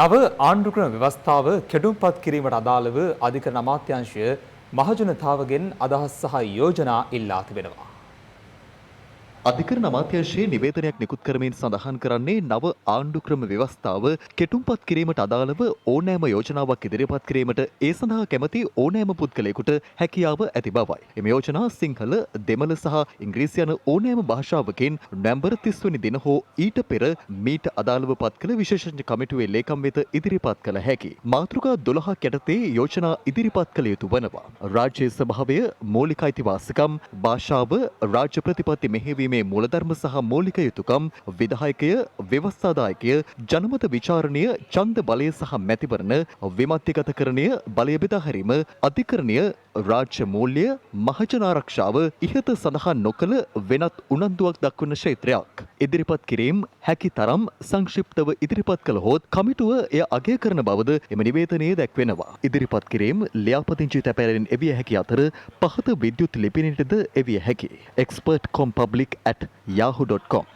නව ආණ්ඩුක්‍රම ව්‍යවස්ථාව කෙටුම්පත් කිරීමට අදාළව අධිකරණ අමාත්‍යාංශය මහජනතාවගෙන් අදහස් සහ යෝජනා ඉල්ලා තිබෙනවා. අධිකරණ අමාත්‍යාංශයේ නිවේදනයක් නිකුත් කරමින් සඳහන් කරන්නේ නව ආණ්ඩුක්‍රම ව්‍යවස්ථාව කෙටුම්පත් කිරීමට අදාළව ඕනෑම යෝජනාවක් ඉදිරිපත් කිරීමට ඒ සඳහා කැමති ඕනෑම පුද්ගලයෙකුට හැකියාව ඇති බවයි. එම යෝජනා සිංහල, දෙමළ සහ ඉංග්‍රීසි යන ඕනෑම භාෂාවකින් නොවැම්බර් 30 වෙනි දින හෝ ඊට පෙර මීට අදාළව පත් කළ විශේෂඥ කමිටුවේ ලේකම් වෙත ඉදිරිපත් කළ හැකි. මාතෘකා 12ක් යටතේ යෝජනා ඉදිරිපත් කළ යුතු වනවා. රාජ්‍ය ස්වභාවය, මූලික අයිතිවාසිකම්, භාෂාව, රාජ්‍ය ප්‍රතිපත්ති මෙහෙයවීම මේ මූලධර්ම සහ මූලික යුතුකම්, විධායකය, ව්‍යවස්ථාදායකය, ජනමත විචාරණය, ඡන්ද බලය සහ මැතිවරණ, විමධ්‍යගතකරණය, බලය බෙදා හැරීම, අධිකරණය, රාජ්‍ය මූල්‍ය, මහජන ආරක්ෂාව ඉහත සඳහන් නොකළ වෙනත් උනන්දුවක් දක්වන ක්ෂේත්‍රයක්. ඉදිරිපත් කිරීම හැකි තරම් සංක්ෂිප්තව ඉදිරිපත් කළහොත් කමිටුව එය අගය කරන බවද එම නිවේදනයේ දැක්වෙනවා. ඉදිරිපත් කිරීම ලියාපදිංචි තැපෑලෙන් එවිය හැකි අතර පහත විද්‍යුත් ලිපිනයටද එවිය හැකි. expertcompublic@yahoo.com.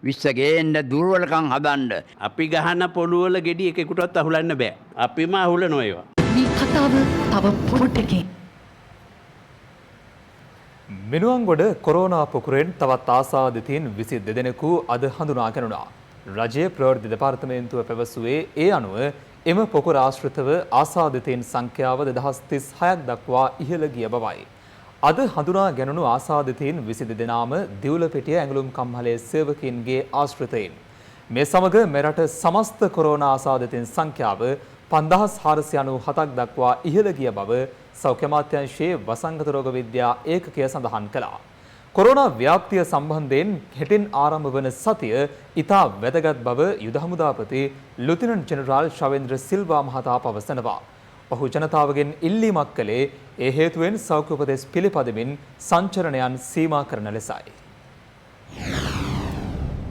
විශ්වගේන්න දුර්වලකම් හදන්න අපි ගහන පොළුවල ගෙඩි එකෙකුටවත් අහුලන්න බෑ. අපිම අහුලනවා ඒවා. මේ කතාව තව පොඩ්ඩකින් මිනුවන්ගොඩ කොරෝනා පොකුරෙන් තවත් ආසාදිතයින් 22 දෙනෙකු අද හඳුනා ගැනුණා. රජයේ ප්‍රවෘත්ති දෙපාර්තමේන්තුව පැවසුවේ ඒ අනුව එම පොකුර ආශ්‍රිතව ආසාදිතයින් සංඛ්‍යාව 2036ක් දක්වා ඉහළ ගිය බවයි. අද හඳුනා ගැනුණු ආසාදිතයින් 22 දෙනාම දිවුලපිටිය ඇඟලුම් කම්හලේ සේවකයින්ගේ ආශ්‍රිතයින්. මේ සමග මෙරට සමස්ත කොරෝනා ආසාදිතයින් සංඛ්‍යාව 5497ක් දක්වා ඉහළ ගිය බව සෞඛ්‍ය අමාත්‍යාංශයේ වසංගත රෝග විද්‍යා ඒකකය සඳහන් කළා. කොරෝනා ව්‍යාප්තිය සම්බන්ධයෙන් හෙටින් ආරම්භ වන සතිය ඉතා වැදගත් බව යුද හමුදාපති ලුතිනන්ට් ජෙනරාල් ශවේන්ද්‍ර සිල්වා මහතා පවසනවා. ඔහු ජනතාවගෙන් ඉල්ලීමක් කළේ ඒ හේතුවෙන් සෞඛ්‍ය උපදෙස් පිළිපදමින් සංචරණයන් සීමා කරන ලෙසයි.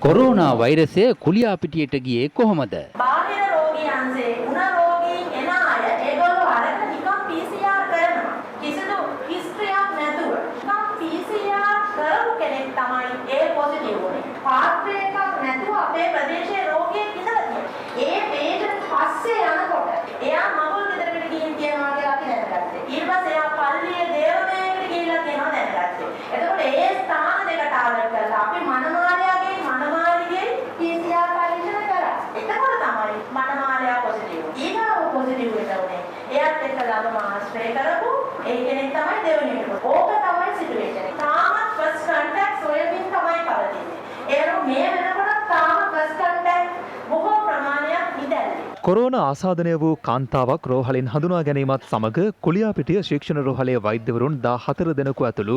කොරෝනා වෛරසය කුලියාපිටියට ගියේ කොහොමද? බාහිර රෝගීන්සේ උණ රෝගීන් එන අය ඒගොල්ලෝ අරගෙන නිකන් PCR කරනවා. කිසිදු හිස්ටරියක් නැතුව. නිකන් PCR කරපු කෙනෙක් තමයි ඒ පොසිටිව් වුනේ. පාත්‍රය එකක් නැතුව අපේ ප්‍රදේශයේ රෝගියෙක් ඉඳලා තියෙනවා. ඒ පේෂන්ට් පස්සේ යනකොට එයා මගුල් ගෙදරකට ගිහින් කියනවා කියලා අපි දැනගත්තේ. ඊට පස්සේ එයා පල්ලියේ දේවමයකට ගිහිල්ලා කියනවා දැනගත්තේ. එතකොට ඒ ස්ථාන දෙක ටාගට් කරලා අපි මනමාලයාගේ මනමාලිගේ PCR පරීක්ෂණ කරා. එතකොට තමයි මනමාලයා පොසිටිව්. ඊගාව පොසිටිව් වෙනවනේ. එයාත් එක්ක ළඟම ආශ්‍රය කරපු ඒ කෙනෙක් තමයි දෙවෙනි එක. ඕක තමයි සිටුේෂන් එක. තාමත් ෆස්ට් කන්ටැක්ට් සොයමින් තමයි පවතින්නේ. ඒරු මේ වෙනකොට තාම ෆස්ට් කන්ටැක්ට් බොහෝ ප්‍රමාණයක් ඉදැල්ලේ. කොරෝනා ආසාදනය වූ කාන්තාවක් රෝහලින් හඳුනා ගැනීමත් සමග කුලියාපිටිය ශික්ෂණ රෝහලේ වෛද්‍යවරුන් 14 දෙනෙකු ඇතුළු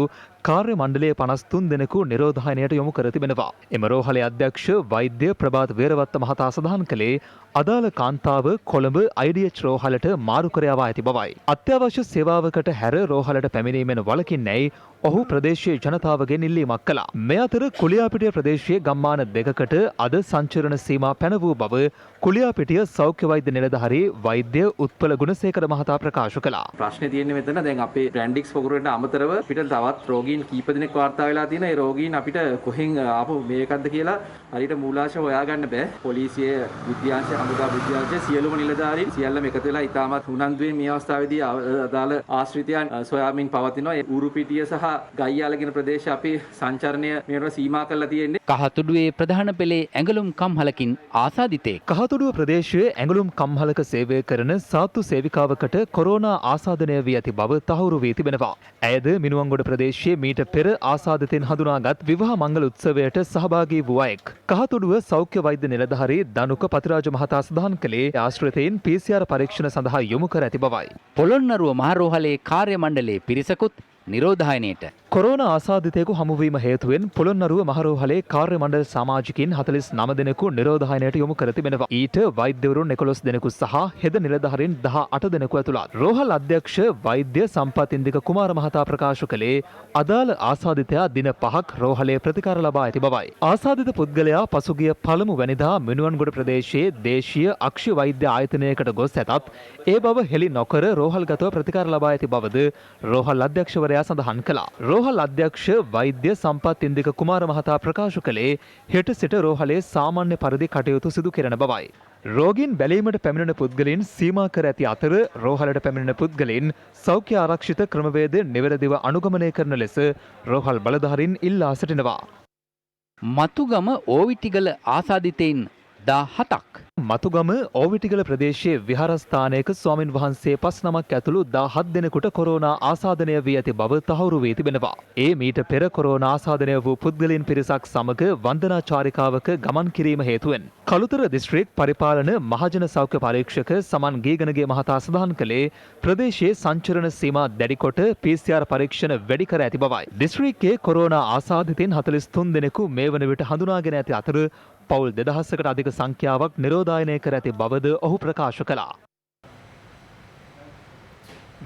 කාර්ය මණ්ඩලයේ 53 දෙනෙකු නිරෝධායනයට යොමු කර තිබෙනවා. එම රෝහලේ අධ්‍යක්ෂ වෛද්‍ය ප්‍රභාත් වේරවත්ත මහතා සඳහන් කළේ අදාළ කාන්තාව කොළඹ IDH රෝහලට මාරු කර යවා ඇති බවයි. අත්‍යවශ්‍ය සේවාවකට හැර රෝහලට පැමිණීමෙන් වළකින්නේයි ඔහු ප්‍රදේශීය ජනතාවගෙන් ඉල්ලීමක් කළා. මේ අතර කුලියාපිටිය ප්‍රදේශයේ ගම්මාන දෙකකට අද සංචරණ සීමා පැන වූ බව කුලියාපිටිය සෞඛ්‍ය වෛද්‍ය නිලධාරී වෛද්‍ය උත්පල ගුණසේකර මහතා ප්‍රකාශ කළා. ප්‍රශ්නේ තියෙන්නේ මෙතන දැන් අපේ බ්‍රැන්ඩික්ස් පොකුරට අමතරව අපිට තවත් රෝගීන් කීප දෙනෙක් වාර්තා වෙලා තියෙනවා. ඒ රෝගීන් අපිට කොහෙන් ආපු මේකක්ද කියලා හරියට මූලාශ්‍ර හොයාගන්න බෑ. පොලිසිය, විද්‍යාංශ, හමුදා විද්‍යාංශ සියලුම නිලධාරීන් සියල්ලම එකතු වෙලා ඉතාමත් උනන්දුවෙන් මේ අවස්ථාවේදී අදාළ ආශ්‍රිතයන් සොයාමින් පවතිනවා. ඒ ඌරුපිටිය සහ ගයියාලගෙන ප්‍රදේශ අපි සංචරණය මේවට සීමා කරලා තියෙන්නේ. කහතුඩුවේ ප්‍රධාන පෙළේ ඇඟලුම් කම්හලකින් ආසාදිතෙක්. කහතුඩුව ප්‍රදේශයේ ඇඟලුම් කම්හලක සේවය කරන සාත්තු සේවිකාවකට කොරෝනා ආසාදනය වී ඇති බව තහවුරු වී තිබෙනවා. ඇයද මිනුවන්ගොඩ ප්‍රදේශයේ මීට පෙර ආසාදිතයින් හඳුනාගත් විවාහ මංගල උත්සවයට සහභාගී වූ අයෙක්. කහතුඩුව සෞඛ්‍ය වෛද්‍ය නිලධාරී දනුක පතිරාජ මහතා සඳහන් කළේ ආශ්‍රිතයින් PCR පරීක්ෂණ සඳහා යොමු කර ඇති බවයි. පොළොන්නරුව මහරෝහලේ කාර්ය මණ්ඩලයේ පිරිසකුත් නිරෝධායනයට. කොරෝනා ආසාදිතයෙකු හමුවීම හේතුවෙන් පොළොන්නරුව මහරෝහලේ කාර්ය මණ්ඩල සමාජිකින් 49 දෙනෙකු නිරෝධායනයට යොමු කර තිබෙනවා. ඊට වෛද්‍යවරුන් 11 දෙනෙකු සහ හෙද නිලධාරීන් 18 දෙනෙකු ඇතුළත්. රෝහල් අධ්‍යක්ෂ වෛද්‍ය සම්පත් ඉන්දික කුමාර මහතා ප්‍රකාශ කළේ අදාළ ආසාදිතයා දින 5ක් රෝහලේ ප්‍රතිකාර ලබා ඇති බවයි. ආසාදිත පුද්ගලයා පසුගිය පළමු වැනිදා මිනුවන්ගොඩ ප්‍රදේශයේ දේශීය අක්ෂි වෛද්‍ය ආයතනයකට ගොස් ඇතත් ඒ බව හෙළි නොකර රෝහල්ගතව ප්‍රතිකාර ලබා ඇති බවද රෝහල් අධ්‍යක්ෂවරයා මන්ත්‍රණාලය සඳහන් කළා. රෝහල් අධ්‍යක්ෂ වෛද්‍ය සම්පත් ඉන්දික කුමාර මහතා ප්‍රකාශ කළේ හෙට සිට රෝහලේ සාමාන්‍ය පරිදි කටයුතු සිදු කෙරෙන බවයි. රෝගීන් බැලීමට පැමිණෙන පුද්ගලයන් සීමා කර ඇති අතර රෝහලට පැමිණෙන පුද්ගලයන් සෞඛ්‍ය ආරක්ෂිත ක්‍රමවේද නිවැරදිව අනුගමනය කරන ලෙස රෝහල් බලධාරීන් ඉල්ලා සිටිනවා. මතුගම ඕවිටිගල ආසාදිතයින් 17ක්. මතුගම ඕවිටිගල ප්‍රදේශයේ විහාරස්ථානයක ස්වාමින් වහන්සේ 5 නමක් ඇතුළු 17 දෙනෙකුට කොරෝනා ආසාදනය වී ඇති බව තහවුරු වී තිබෙනවා. ඒ මීට පෙර කොරෝනා ආසාදනය වූ පුද්ගලයන් පිරිසක් සමග වන්දනා චාරිකාවක ගමන් කිරීම හේතුවෙන් කළුතර දිස්ත්‍රික් පරිපාලන මහජන සෞඛ්‍ය පරීක්ෂක සමන් ගීගනගේ මහතා සඳහන් කළේ ප්‍රදේශයේ සංචරණ සීමා දැඩිකොට PCR පරීක්ෂණ වැඩි කර ඇති බවයි. දිස්ත්‍රික්කයේ කොරෝනා ආසාදිතයින් 43 දෙනෙකු මේ වන විට හඳුනාගෙන ඇති අතර පවුල් 2000කට අධික සංඛ්‍යාවක් නිරෝධායනය කර ඇති බවද ඔහු ප්‍රකාශ කළා.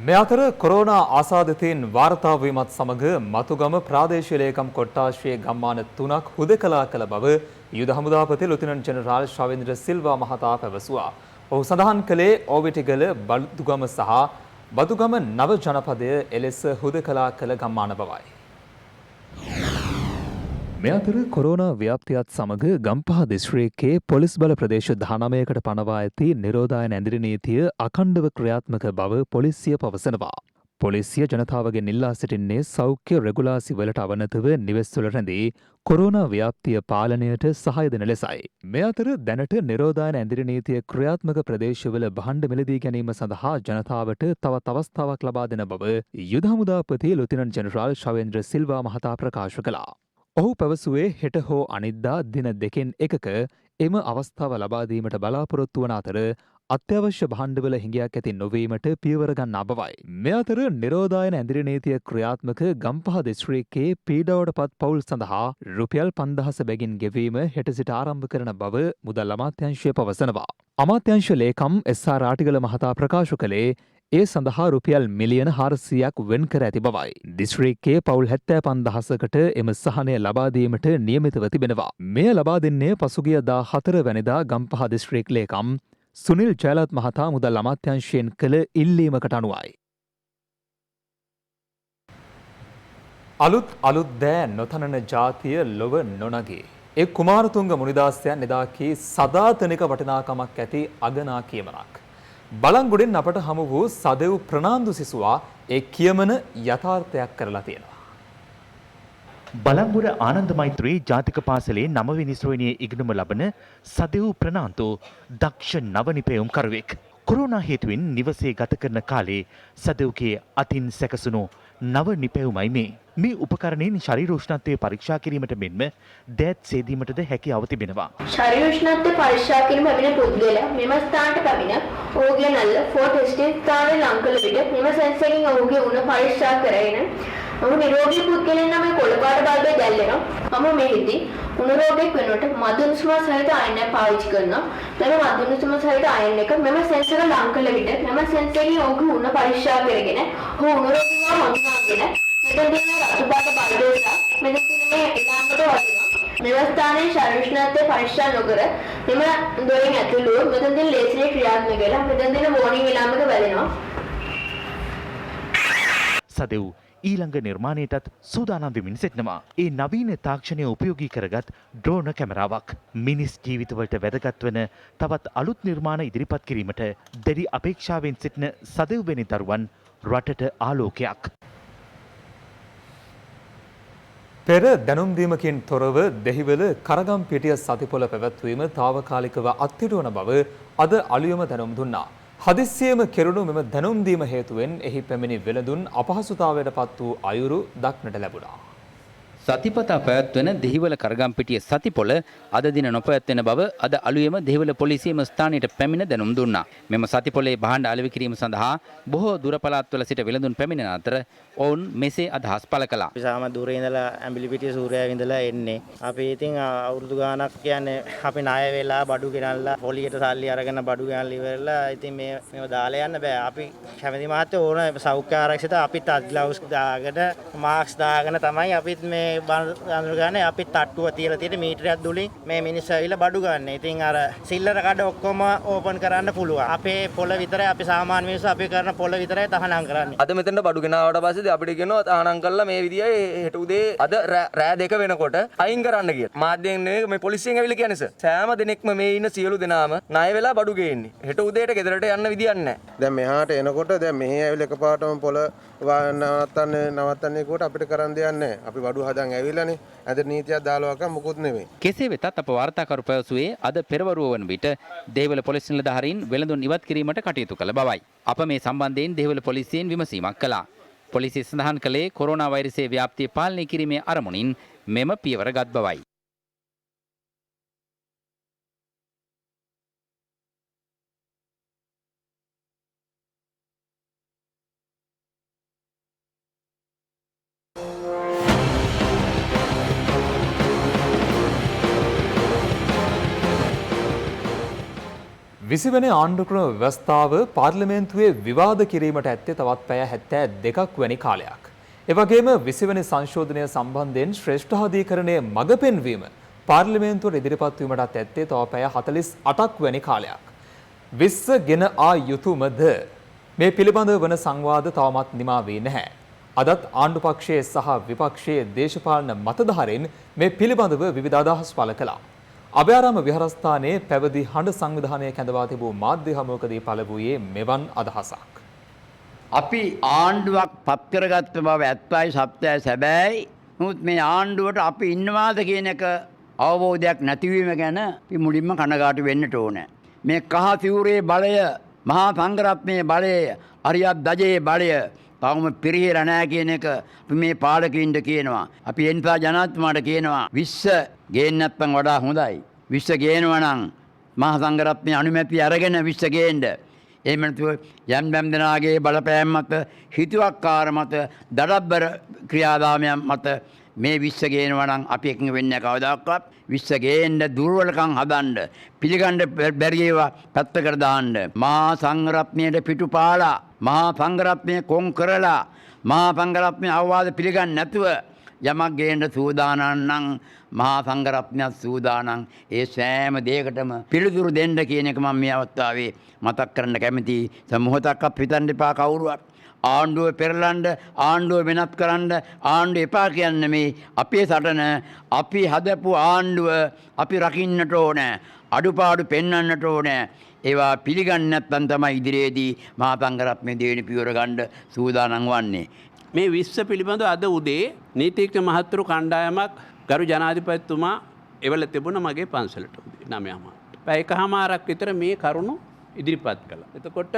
මේ අතර කොරෝනා ආසාදිතයින් වාර්තා වීමත් සමග මතුගම ප්‍රාදේශීය ලේකම් කොට්ටාශයේ ගම්මාන 3ක් හුදකලා කළ බව යුද හමුදාපති ලෙෆ්ටිනන්ට් ජෙනරාල් ශවේන්ද්‍ර සිල්වා මහතා පැවසුවා. ඔහු සඳහන් කළේ ඕවිටිගල බදුගම සහ බදුගම නව ජනපදය එලෙස හුදකලා කළ ගම්මාන බවයි. මේ අතර කොරෝනා ව්‍යාප්තියත් සමග ගම්පහ දිස්ත්‍රික්කයේ පොලිස් බල ප්‍රදේශ 19කට පනවා ඇති නිරෝධායන ඇඳිරි නීතිය අඛණ්ඩව ක්‍රියාත්මක බව පොලිසිය පවසනවා. පොලිසිය ජනතාවගෙන් ඉල්ලා සිටින්නේ සෞඛ්‍ය රෙගුලාසි වලට අවනතව නිවෙස්වල රැඳී කොරෝනා ව්‍යාප්තිය පාලනයට සහාය දෙන ලෙසයි. මේ අතර දැනට නිරෝධායන ඇඳිරි නීතිය ක්‍රියාත්මක ප්‍රදේශවල භාණ්ඩ මිලදී ගැනීම සඳහා ජනතාවට තවත් අවස්ථාවක් ලබා දෙන බව යුද හමුදාපති ලෙෆ්ටිනන්ට් ජෙනරාල් ශවේන්ද්‍ර සිල්වා මහතා ප්‍රකාශ කළා. ඔහු පැවසුවේ හෙට හෝ අනිද්දා දින දෙකෙන් එකක එම අවස්ථාව ලබා දීමට බලාපොරොත්තු වන අතර අත්‍යවශ්‍ය භාණ්ඩවල හිඟයක් ඇති නොවීමට පියවර ගන්නා බවයි. මේ අතර නිරෝධායන ඇඳිරි නීතිය ක්‍රියාත්මක ගම්පහ දිස්ත්‍රික්කයේ පීඩාවට පත් පවුල් සඳහා රුපියල් 5000 බැගින් ගෙවීම හෙට සිට ආරම්භ කරන බව මුදල් අමාත්‍යාංශය පවසනවා. අමාත්‍යාංශ ලේකම් එස්.ආර්. ආටිගල මහතා ප්‍රකාශ කළේ ඒ සඳහා රුපියල් මිලියන 400ක් වෙන් කර ඇති බවයි. දිස්ත්‍රික්කයේ පවුල් 75000කට එම සහනය ලබා දීමට නියමිතව තිබෙනවා. මෙය ලබා දෙන්නේ පසුගිය 14 වැනිදා ගම්පහ දිස්ත්‍රික් ලේකම් සුනිල් ජයලත් මහතා මුදල් අමාත්‍යාංශයෙන් කළ ඉල්ලීමකට අනුවයි. අලුත් දෑ නොතනන ජාතිය ලොව නොනගේ. ඒ කුමාරතුංග මුනිදාසයන් එදා කී සදාතනික වටිනාකමක් ඇති අගනා කියමනක්. බලංගොඩෙන් අපට හමු වූ සදෙව් ප්‍රනාන්දු සිසුවා ඒ කියමන යථාර්ථයක් කරලා තියෙනවා. බලංගොඩ ආනන්ද මෛත්‍රී ජාතික පාසලේ 9 වෙනි ශ්‍රේණියේ ඉගෙනුම ලබන සදෙව් ප්‍රනාන්දු දක්ෂ නව නිපැයුම් කරුවෙක්. කොරෝනා හේතුවෙන් නිවසේ ගත කරන කාලේ සදෙව්ගේ අතින් සැකසුණු නව නිපැයුමයි මේ. මේ උපකරණයෙන් ශරීර උෂ්ණත්වය පරීක්ෂා කිරීමට මෙන්ම දෑත් සේදීමටද හැකියාව තිබෙනවා. ශරීර උෂ්ණත්වය පරීක්ෂා කිරීම පැමිණ පුද්ගලයා මෙම ස්ථානට පැමිණ ඔහුගේ නල්ල ෆෝටෙස්ටික් ස්ථානයේ ලං කළ විට මෙම සෙන්සරකින් ඔහුගේ උණ පරීක්ෂා කරගෙන ඔහු නිරෝගී පුද්ගලයන් නම් කොළපාට බල්බය දැල්වෙනවා. මම මෙහිදී උණ රෝගයක් වෙනුවට මදුනුසුම සහිත අයනයක් පාවිච්චි කරනවා. මෙම මදුනුසුම සහිත අයන එක මෙම සෙන්සර ලං කළ විට මෙම සෙන්සරකින් ඔහුගේ උණ පරීක්ෂා කරගෙන ඔහු උණ රෝගීව හඳුනාගෙන මෙතන තියෙන රතුපාට බල්බය මෙතන තියෙන මේ ඉලාමකට වදිනවා. මෙම ස්ථානයේ ශරීර උෂ්ණත්වය පරීක්ෂා නොකර මෙම දොරින් ඇතුළු මෙතන තියෙන ලේසියේ ක්‍රියාත්මක වෙලා මෙතන තියෙන වෝනින් ඉලාමක වැදෙනවා. සදෙව් ඊළඟ නිර්මාණයටත් සූදානම් වෙමින් සිටිනවා. ඒ නවීන තාක්ෂණය උපයෝගී කරගත් ඩ්‍රෝන කැමරාවක් මිනිස් ජීවිතවලට වැදගත් වන තවත් අලුත් නිර්මාණ ඉදිරිපත් කිරීමට දැඩි අපේක්ෂාවෙන් සිටින සදෙව්වෙනි දරුවන් රටට ආලෝකයක්. පෙර දැනුම් දීමකින් තොරව දෙහිවල කරගම්පිටිය සතිපොළ පැවැත්වීම తాවකාලිකව අත්හිටුවන බව අද අලුයම දැනුම් දුන්නා. හදිස්සියේම කෙරුණු මෙම දැනුම් දීම හේතුවෙන් එහි පැමිණි වෙළඳුන් අපහසුතාවයට පත් වූ අයුරු දක්නට ලැබුණා. සතිපතා පැවැත්වෙන දෙහිවල කරගම්පිටිය සතිපොළ අද දින නොපැවැත්වෙන බව අද අලුයම දෙහිවල පොලිසියම ස්ථානයට පැමිණ දැනුම් දුන්නා. මෙම සතිපොළේ භාණ්ඩ අලෙවි කිරීම සඳහා බොහෝ දුර පළාත්වල සිට වෙළඳුන් පැමිණෙන අතර ඔවුන් මෙසේ අදහස් පළ කළා. අපි සාම දුරේ ඉඳලා ඇඹිලිපිටිය සූර්යාව ඉඳලා එන්නේ. අපි ඉතින් අවුරුදු ගාණක් කියන්නේ අපි ණය වෙලා බඩු ගෙනල්ලා පොලියට සල්ලි අරගෙන බඩු ගෙනල්ලා ඉවරලා ඉතින් මේව දාලා යන්න බෑ. අපි කැමති මහත්තයෝ ඕන සෞඛ්‍ය ආරක්ෂිත අපිත් අත් ග්ලව්ස් දාගෙන මාස්ක් දාගෙන තමයි අපිත් මේ මේ බඳුන ගන්න අපි තට්ටුව තියලා තියෙන මීටරයක් දුලින් මේ මිනිස්සු ඇවිල්ලා බඩු ගන්න. ඉතින් අර සිල්ලර කඩ ඔක්කොම ඕපන් කරන්න පුළුවන්. අපේ පොළ විතරයි අපි සාමාන්‍ය මිනිස්සු අපි කරන පොළ විතරයි තහනම් කරන්නේ. අද මෙතනට බඩු ගෙනාවට පස්සේ අපිට කියනවා තහනම් කරලා මේ විදියයි හෙට උදේ අද රෑ 2 වෙනකොට අයින් කරන්න කියලා. මාධ්‍යයෙන් නෙවෙයි මේ පොලිසියෙන් ඇවිල්ලා කියන්නේ සර්. සෑම දිනෙකම මේ ඉන්න සියලු දෙනාම ණය වෙලා බඩු ගේන්නේ. හෙට උදේට ගෙදරට යන්න විදියක් නැහැ. දැන් මෙහාට එනකොට දැන් මෙහි ඇවිල්ලා එකපාරටම පොළ නවත්තන්නේ කොට අපිට කරන්න දෙයක් නැහැ. අපි බඩු හදන් ඇවිල්ලානේ. අද නීතියක් දාලවක මොකුත් නෙවෙයි. කෙසේ වෙතත් අප වාර්තාකරු පැවසුවේ අද පෙරවරුව වන විට දේවල පොලිස් නිලධාරීන් වෙළඳුන් ඉවත් කිරීමට කටයුතු කළ බවයි. අප මේ සම්බන්ධයෙන් දේවල පොලිසියෙන් විමසීමක් කළා. පොලිසිය සඳහන් කළේ කොරෝනා වෛරසයේ ව්‍යාප්තිය පාලනය කිරීමේ අරමුණින් මෙම පියවර ගත් බවයි. විසිවන ආණ්ඩුක්‍රම ව්‍යවස්ථාව පාර්ලිමේන්තුවේ විවාද කිරීමට ඇත්තේ තවත් පැය 72ක් වැනි කාලයක්. එවැගේම විසිවන සංශෝධනය සම්බන්ධයෙන් ශ්‍රේෂ්ඨාධිකරණයේ මඟ පෙන්වීම පාර්ලිමේන්තුවට ඉදිරිපත් වීමටත් ඇත්තේ තව පැය 48ක් වැනි කාලයක්. විස්ස ගෙන ආ යුතුයමද මේ පිළිබඳව වන සංවාද තවමත් නිමා වී නැහැ. අදත් ආණ්ඩු පක්ෂයේ සහ විපක්ෂයේ දේශපාලන මතධාරීන් මේ පිළිබඳව විවිධ අදහස් පළ කළා. අභයාරාම විහාරස්ථානයේ පැවති හඬ සංවිධානය කැඳවා තිබූ මාධ්‍ය හමුවකදී පළ වූයේ මෙවන් අදහසක්. අපි ආණ්ඩුවක් පත් කරගත්ත බව ඇත්තයි සත්‍යයි සැබෑයි. නමුත් මේ ආණ්ඩුවට අපි ඉන්නවාද කියන එක අවබෝධයක් නැතිවීම ගැන අපි මුලින්ම කනගාටු වෙන්නට ඕනේ. මේ කහ සිවුරේ බලය, මහා සංඝරත්නයේ බලය, අරියත් දජයේ බලය තවම පිරිහෙලා නැහැ කියන එක අපි මේ පාලකයින්ට කියනවා. අපි එන්සා ජනාධිපතිතුමාට කියනවා 20 ගේන්න නැත්නම් වඩා හොඳයි. 20 ගේනවා නම් මහා සංඝරත්නයේ අනුමැතිය අරගෙන 20 ගේන්න. එහෙම නැතුව යම් දෙනාගේ බලපෑම් මත, හිතුවක්කාර මත, දඩබ්බර ක්‍රියාදාමයන් මත මේ 20 ගේනවා නම් අපි එකඟ වෙන්නේ කවදාකවත්. 20 ගේන්න දුර්වලකම් හදන්න, පිළිගන්න බැරි ඒවා පැත්තකට දාන්න. මහා සංඝරත්නයට පිටුපාලා, මහා සංඝරත්නය කොන් කරලා, මහා සංඝරත්නය අවවාද පිළිගන්නේ නැතුව යමක් ගේන්න සූදානම් නම් මහා සංඝරත්නයත් සූදානම් ඒ සෑම දෙයකටම පිළිතුරු දෙන්න කියන එක මම මේ අවස්ථාවේ මතක් කරන්න කැමතියි. මොහොතක්වත් හිතන්න එපා කවුරුවත්. ආණ්ඩුව පෙරලන්න, ආණ්ඩුව වෙනස් කරන්න, ආණ්ඩුව එපා කියන්නේ මේ අපේ සටන, අපි හදපු ආණ්ඩුව අපි රකින්නට ඕනේ. අඩුපාඩු පෙන්වන්නට ඕනේ. ඒවා පිළිගන්නේ නැත්නම් තමයි ඉදිරියේදී මහා සංඝරත්නයේ දෙවෙනි පියවර ගන්න සූදානම් වන්නේ. මේ 20 පිළිබඳව අද උදේ නීතිඥ මහත්තුරු කණ්ඩායමක් ගරු ජනාධිපතිතුමා එවල තිබුණ මගේ පන්සලට උදේ 9:00ම. පැයකමාරක් විතර මේ කරුණු ඉදිරිපත් කළා. එතකොට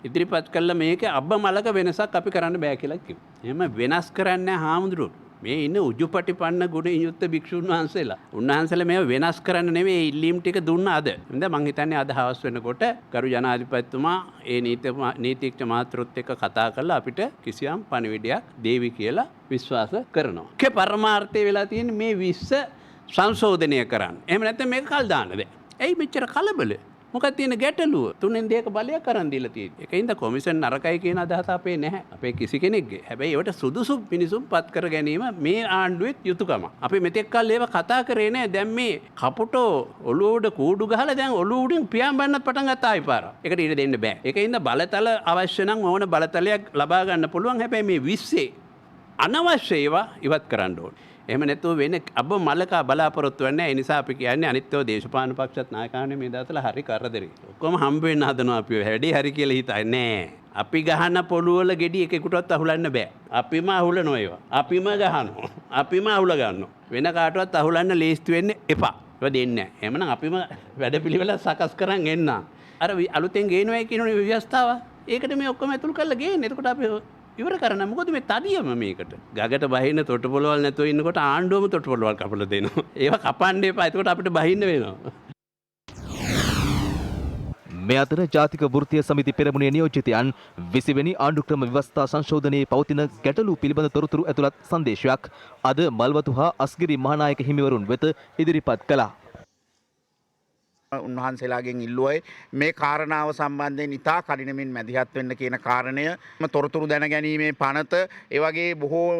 ඉදිරිපත් කළා මේකේ අබ්බමලක වෙනසක් අපි කරන්න බෑ කියලා කිව්වා. එහෙම වෙනස් කරන්නේ හාමුදුරුවෝ. මේ ඉන්න උජුපටිපන්න ගුණයෙන් යුක්ත භික්ෂුන් වහන්සේලා. උන්වහන්සේලා මේව වෙනස් කරන්න නෙවෙයි ඉල්ලීම් ටික දුන්න අද. හරිද? මං හිතන්නේ අද හවස් වෙනකොට ගරු ජනාධිපතිතුමා ඒ නීතිඥ මහත්තුරුත් එක්ක කතා කරලා අපිට කිසියම් පණිවිඩයක් දේවි කියලා විශ්වාස කරනවා. ඒකේ පරමාර්ථය වෙලා තියෙන්නේ මේ 20 සංශෝධනය කරන්න. එහෙම නැත්නම් මේක කල් දාන්න බෑ. ඇයි මෙච්චර කලබල? මොකක්ද තියෙන ගැටලුව? තුනෙන් දෙක බලයක් කරන් දීලා තියෙන්නේ. ඒකින්ද කොමිෂන් නරකයි කියන අදහස අපේ නැහැ. අපේ කිසි කෙනෙක්ගේ. හැබැයි ඒවට සුදුසු මිනිසුන් පත් කර ගැනීම මේ ආණ්ඩුවේ යුතුයකම. අපි මෙතෙක් කල් ඒව කතා කරේ නැහැ. දැන් මේ කපුටෝ ඔළුව උඩ කූඩු ගහලා දැන් ඔළුව උඩින් පියාඹන්නත් පටන් ගත්තා ආයි පාර. ඒකට ඉඩ දෙන්න බෑ. ඒකින්ද බලතල අවශ්‍ය නම් ඕන බලතලයක් ලබා ගන්න පුළුවන්. හැබැයි මේ 20 අනවශ්‍ය ඒවා ඉවත් කරන්න ඕනේ. එහෙම නැතුව වෙන අබ මලකා බලාපොරොත්තු වෙන්නේ. ඒ නිසා අපි කියන්නේ අනිත්‍යව දේශපාලන පක්ෂත් නායකයන්ගේ මේ දාතල හරි කරදරේ. ඔක්කොම හම්බ වෙන්න හදනවා අපි. වැඩි හරි කියලා හිතන්නේ නෑ. අපි ගහන පොළු වල ගෙඩි එකෙකුටවත් අහුලන්න බෑ. අපිම අහුලනවා ඒවා. අපිම ගහනවා. අපිම අහුල ගන්නවා. වෙන කාටවත් අහුලන්න ලේස්ති වෙන්න එපා. ඒවා දෙන්නේ නෑ. එහෙමනම් අපිම වැඩපිළිවෙල සකස් කරන් එන්න. අර අලුතෙන් ගේනවා කියන ව්‍යවස්ථාව. ඒකට මේ ඔක්කොම ඇතුළු කරලා ගේන්නේ. එතකොට අපි ඉවර කරන්න. මොකද මේ තදියම මේකට ගගට බහින්න තොටුපොළවල් නැතුව ඉන්නකොට ආණ්ඩුවම තොටුපොළවල් කපලා දෙනවා. ඒවා කපන්න එපා. එතකොට අපිට බහින්න වෙනවා. මේ අතර ජාතික වෘත්තීය සමිති පෙරමුණේ නියෝජිතයන් 20 වෙනි ආණ්ඩුක්‍රම ව්‍යවස්ථා සංශෝධනයේ පවතින ගැටලු පිළිබඳ තොරතුරු ඇතුළත් සංදේශයක් අද මල්වතු හා අස්ගිරි මහානායක හිමිවරුන් වෙත ඉදිරිපත් කළා. උන්වහන්සේලාගෙන් ඉල්ලුවයි මේ කාරණාව සම්බන්ධයෙන් ඉතා කඩිනමින් මැදිහත් වෙන්න කියන කාරණය තොරතුරු දැනගැනීමේ පනත ඒ වගේ බොහෝ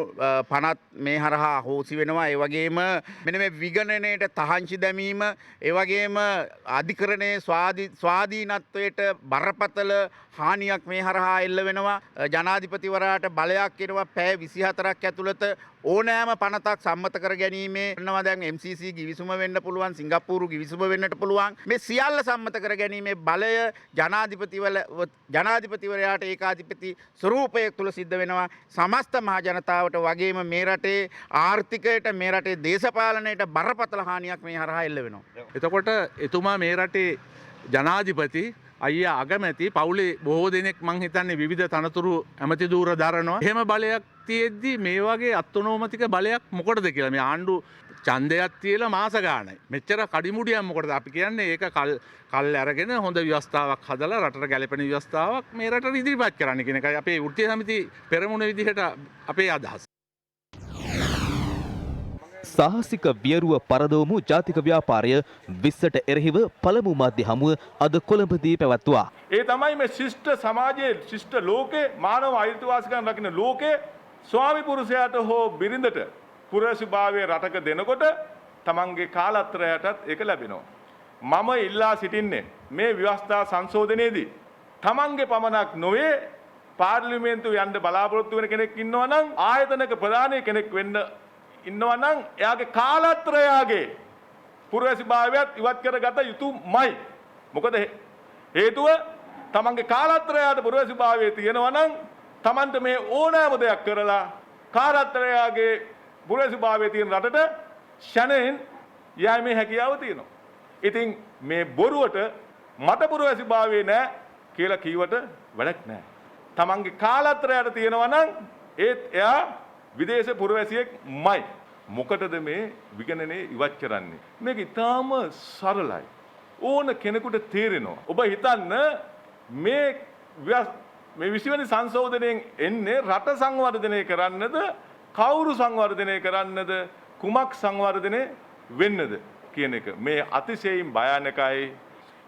පනත් මේ හරහා හෝසි වෙනවා. ඒ වගේම මෙන්න මේ විගණනයට තහංචි දැමීම ඒ වගේම අධිකරණයේ ස්වාධීනත්වයට බරපතල හානියක් මේ හරහා එල්ල වෙනවා. ජනාධිපතිවරයාට බලයක් එනවා පැය 24ක් ඇතුළත ඕනෑම පනතක් සම්මත කර ගැනීමේ වෙනවා. දැන් MCC ගිවිසුම වෙන්න පුළුවන්, සිංගප්පූරු ගිවිසුම වෙන්නට පුළුවන්. මේ සියල්ල සම්මත කර ගැනීමේ බලය ජනාධිපතිවරයාට ඒකාධිපති ස්වරූපයක් තුල සිද්ධ වෙනවා. සමස්ත මහ ජනතාවට වගේම මේ රටේ ආර්ථිකයට, මේ රටේ දේශපාලනයට බරපතල හානියක් මේ හරහා එල්ල වෙනවා. එතකොට එතුමා මේ රටේ ජනාධිපති අයියා අගමැති පවුලේ බොහෝ දෙනෙක් මං හිතන්නේ විවිධ තනතුරු ඇමති ධූර දරනවා. එහෙම බලයක් තියෙද්දි මේ වගේ අත්නෝමතික බලයක් මොකටද කියලා මේ ආණ්ඩු ඡන්දයක් තියලා මාස ගාණයි. මෙච්චර කඩිමුඩියක් මොකටද? අපි කියන්නේ ඒක කල් අරගෙන හොඳ ව්‍යවස්ථාවක් හදලා රටට ගැලපෙන ව්‍යවස්ථාවක් මේ රටට ඉදිරිපත් කරන්න කියන එකයි අපේ වෘත්තීය සමිති පෙරමුණ විදිහට අපේ අදහස. සාහසික වියරුව පරදවමු ජාතික ව්‍යාපාරය 20ට එරෙහිව පළමු මාධ්‍ය හමුව අද කොළඹදී පැවැත්වුවා. ඒ තමයි මේ ශිෂ්ට සමාජයේ ශිෂ්ට ලෝකේ මානව අයිතිවාසිකම් රකින්න ලෝකේ ස්වාමි පුරුෂයාට හෝ බිරිඳට පුරවැසිභාවයේ රටක දෙනකොට තමන්ගේ කාලත්‍රයටත් ඒක ලැබෙනවා. මම ඉල්ලා සිටින්නේ මේ ව්‍යවස්ථා සංශෝධනයේදී තමන්ගේ පමණක් නොවේ පාර්ලිමේන්තුව යන්න බලාපොරොත්තු වෙන කෙනෙක් ඉන්නවා නම් ආයතනක ප්‍රධානී කෙනෙක් වෙන්න ඉන්නවා නම් එයාගේ කාලත්‍රයාගේ පුරවැසිභාවයත් ඉවත් කරගත යුතුමයි. මොකද හේතුව තමන්ගේ කාලත්‍රයාට පුරවැසිභාවය තියෙනවා නම් තමන්ට මේ ඕනෑම දෙයක් කරලා කාලත්‍රයාගේ පුරවැසිභාවය තියෙන රටට ෂණයෙන් යෑමේ හැකියාව තියෙනවා. ඉතින් මේ බොරුවට මට පුරවැසිභාවය නැහැ කියලා කීවට වැඩක් නැහැ. තමන්ගේ කාලත්‍රයට තියෙනවා නම් ඒත් එයා විදේශ පුරවැසියෙක්මයි. මොකටද මේ විගණනේ ඉවත් කරන්නේ? මේක ඉතාම සරලයි. ඕන කෙනෙකුට තේරෙනවා. ඔබ හිතන්න මේ 20 වෙනි සංශෝධනයෙන් එන්නේ රට සංවර්ධනය කරන්නද, කවුරු සංවර්ධනය කරන්නද, කුමක් සංවර්ධනය වෙන්නද කියන එක. මේ අතිශයින් භයානකයි.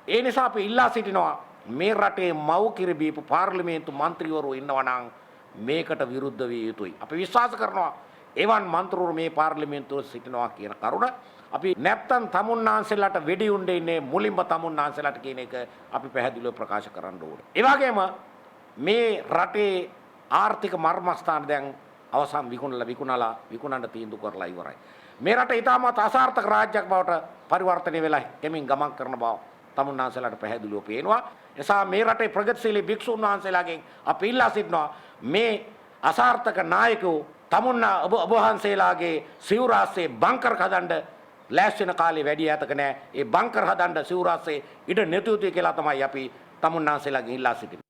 ඒ නිසා අපි ඉල්ලා සිටිනවා මේ රටේ මව් කිරබීපු පාර්ලිමේන්තු මන්ත්‍රීවරු ඉන්නවා නම් මේකට විරුද්ධ විය යුතුයි. අපි විශ්වාස කරනවා එවන් මන්ත්‍රවරු මේ පාර්ලිමේන්තුවේ සිටිනවා කියන කරුණ. අපි නැත්තම් තමුන්නාන්සෙලාට වෙඩි උණ්ඩේ ඉන්නේ මුලින්ම තමුන්නාන්සෙලාට කියන එක අපි පැහැදිලිව ප්‍රකාශ කරන්න ඕනේ. ඒ වගේම මේ රටේ ආර්ථික මර්මස්ථාන දැන් අවසන් විකුණන්න තීන්දුව කරලා ඉවරයි. මේ රට ඉතාමත් අසාර්ථක රාජ්‍යයක් බවට පරිවර්තනය වෙලා කෙමින් ගමන් කරන බව තමුන්නාන්සෙලාට පැහැදිලිව පේනවා. එසා මේ රටේ ප්‍රගතිශීලී භික්ෂුන් වහන්සේලාගෙන් අපි ඉල්ලා සිටිනවා මේ අසාර්ථක නායකයෝ තමුන්නා ඔබ වහන්සේලාගේ සිවුරාස්සේ බංකර් හදන්න ලෑස්ති වෙන කාලේ වැඩි ඈතක නැහැ. ඒ බංකර් හදන්න සිවුරාස්සේ ඉඩ නැති යුතුයි කියලා තමයි අපි තමුන්නාන්සේලාගෙන් ඉල්ලා සිටින්නේ.